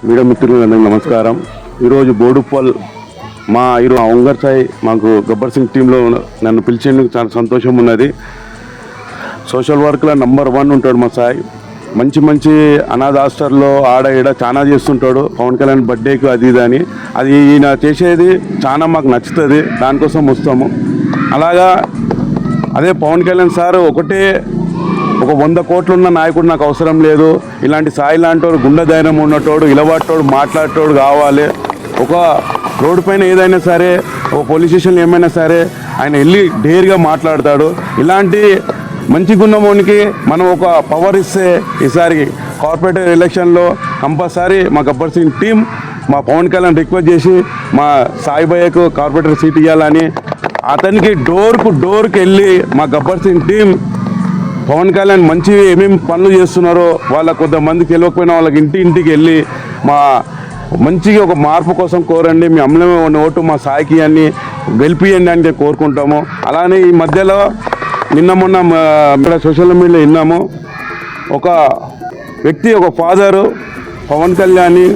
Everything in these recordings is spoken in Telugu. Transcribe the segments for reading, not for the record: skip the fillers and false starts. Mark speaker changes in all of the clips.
Speaker 1: మీడియా మిత్రులందరికీ నమస్కారం. ఈరోజు బోడుప్పల్ మా ఒంగర్ సాయి మాకు గబ్బర్ సింగ్ టీంలో నన్ను పిలిచేందుకు చాలా సంతోషం ఉన్నది. సోషల్ వర్క్లో నంబర్ 1 ఉంటాడు మా సాయి. మంచి అనాథ హాస్టల్లో ఆడ ఈడ చాలా చేస్తుంటాడు. పవన్ కళ్యాణ్ బర్త్డేకి అది ఇది అని అది ఈయన చేసేది చాలా మాకు నచ్చుతుంది. దానికోసం వస్తాము. అలాగా అదే పవన్ కళ్యాణ్ సార్ ఒకటే ఒక 100 కోట్లు ఉన్న నాయకుడు నాకు అవసరం లేదు. ఇలాంటి సాయి లాంటోడు గుండె ధైర్యం ఉన్నటోడు ఇలవాటోడు మాట్లాడేటోడు కావాలి. ఒక రోడ్డు పైన ఏదైనా సరే ఒక పోలీస్ స్టేషన్లో ఏమైనా సరే ఆయన వెళ్ళి డేర్గా మాట్లాడతాడు. ఇలాంటి మంచి గుణమోనికి మనం ఒక పవర్ ఇస్తే ఈసారి కార్పొరేటర్ ఎలక్షన్లో కంపల్సరీ మా గబ్బర్ సింగ్ టీం మా పవన్ కళ్యాణ్ రిక్వెస్ట్ చేసి మా సాయి భయ్యకు కార్పొరేటర్ సీట్ ఇవ్వాలని అతనికి డోర్కి వెళ్ళి మా గబ్బర్ సింగ్ టీం పవన్ కళ్యాణ్ మంచి ఏమేమి పనులు చేస్తున్నారో వాళ్ళ కొంతమందికి తెలియకపోయినా వాళ్ళకి ఇంటికి వెళ్ళి మా మంచిగా ఒక మార్పు కోసం కోరండి, మీ అమలమైన ఓటు మా సాయికి అని గెలిపియండి అని కోరుకుంటాము. అలానే ఈ మధ్యలో మొన్న సోషల్ మీడియాలో విన్నాము, ఒక వ్యక్తి ఒక ఫాదరు పవన్ కళ్యాణ్ని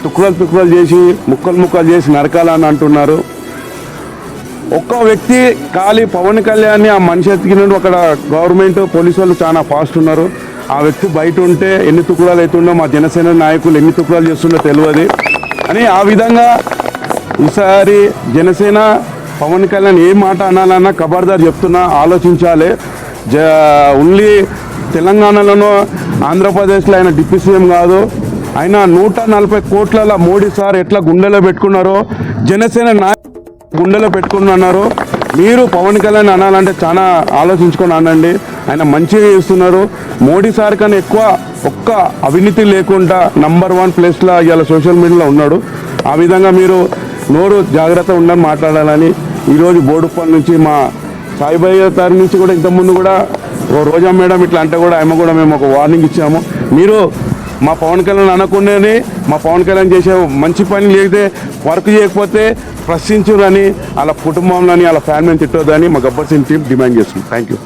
Speaker 1: తుక్కులు చేసి ముక్కలు చేసి నరకాలని అంటున్నారు. ఒక్క వ్యక్తి ఖాళీ పవన్ కళ్యాణ్ని ఆ మనిషి ఎత్తికినట్టు అక్కడ గవర్నమెంట్ పోలీసు వాళ్ళు చాలా ఫాస్ట్ ఉన్నారు. ఆ వ్యక్తి బయట ఉంటే ఎన్ని తుక్కురాలు అవుతుండో మా జనసేన నాయకులు ఎన్ని తుక్కురాలు చేస్తుండో తెలియదు అని ఆ విధంగా ఈసారి జనసేన పవన్ కళ్యాణ్ ఏ మాట అనాలన్నా ఖబర్దార్ చెప్తున్నా ఆలోచించాలి. ఓన్లీ తెలంగాణలోనో ఆంధ్రప్రదేశ్లో ఆయన డిప్యూటీ సీఎం కాదు. ఆయన 140 కోట్ల మోడీ సార్ ఎట్లా గుండెలో పెట్టుకున్నారో జనసేన గుండెలో పెట్టుకున్నారు. మీరు పవన్ కళ్యాణ్ అనాలంటే చాలా ఆలోచించుకొని అనండి. ఆయన మంచిగా చేస్తున్నారు. మోడీ సార్ కన్నా ఎక్కువ ఒక్క అవినీతి లేకుండా నంబర్ 1 ప్లేస్లో ఇవాళ సోషల్ మీడియాలో ఉన్నాడు. ఆ విధంగా మీరు నోరు జాగ్రత్త ఉండని మాట్లాడాలని ఈరోజు బోడుప్పల్ నుంచి మా సాయిబాయి గారి నుంచి కూడా ఇంతకుముందు కూడా రోజా మేడం ఇట్లా అంటే కూడా ఆమె కూడా మేము ఒక వార్నింగ్ ఇచ్చాము. మీరు మా పవన్ కళ్యాణ్ అనకుండానే మా పవన్ కళ్యాణ్ చేసే మంచి పని లేకపోతే వర్క్ చేయకపోతే ప్రశ్నించురని వాళ్ళ కుటుంబంలోని వాళ్ళ ఫ్యామిలీని తిట్టొద్దని మా గబ్బర్ సింగ్ టీం డిమాండ్ చేస్తుంది. Thank you.